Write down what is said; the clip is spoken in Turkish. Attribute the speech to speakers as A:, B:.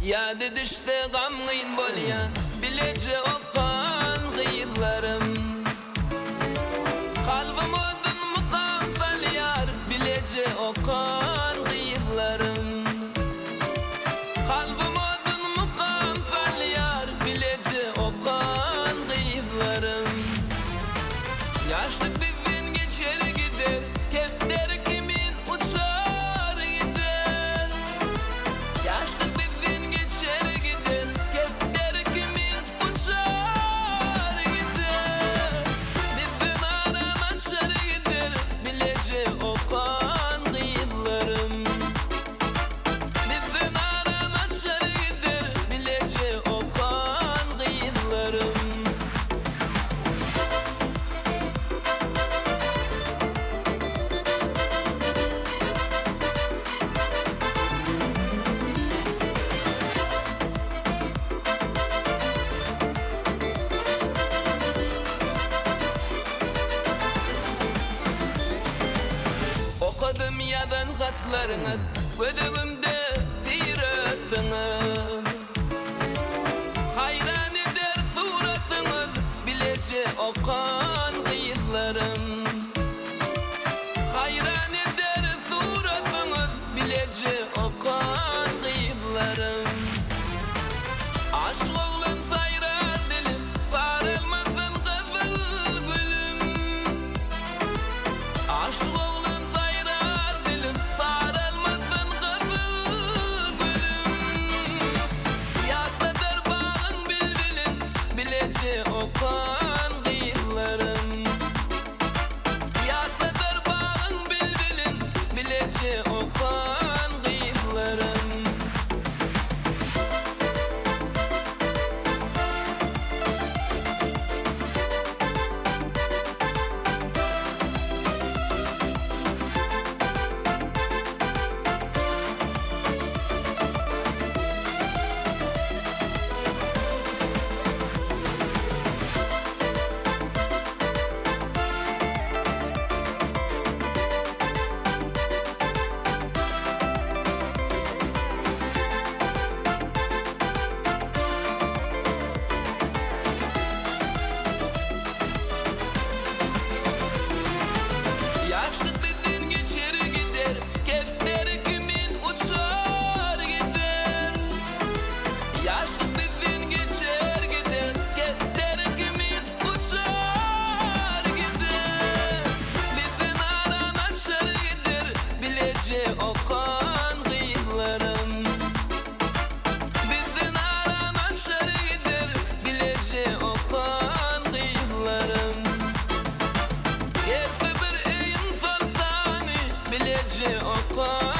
A: Ýa-da düşde gam gyn bolýan, bileje okan gyýylarym. Kalbym odun mukan salýar, bileje okan gyýylarym. Kalbym odun mukan salýar, bileje okan gyýylarym. Ýaşlyk bizden geçer gider, kepler kimin uçar gider. Ýaşlyk bizden geçer gider, kepler kimin uçar gider. Bizden aram açar gider, bileje okan gyýylarym. Bizden aram açar gider, bileje okan gyýylarym. Okudum yadan hatlarını, gözümde siratını. Hayran eder suratını, bilece okan gyýylarym. Hayran eder suratını, bilece okan gyýylarym. Aşk oğlum sayrar dilim, sarılmasın kızıl gülüm. Aşk oğlum sayrar dilim, sarılmasın kızıl gülüm. Yasdadır bağın bilbilin, bilece okan gyýylarym. Yasdadır bağın bilbilin, bilece okan gyýylarym. Ýaşlyk bizden geçer gider, kepler kimin uçar gider. Ýaşlyk bizden geçer gider, kepler kimin uçar gider. Bizden aran açar gider, bileje okan gyýylarym. Bizden aran açar gider, bileje okan gyýylarym. Gerçi bir insan tani, bilece okan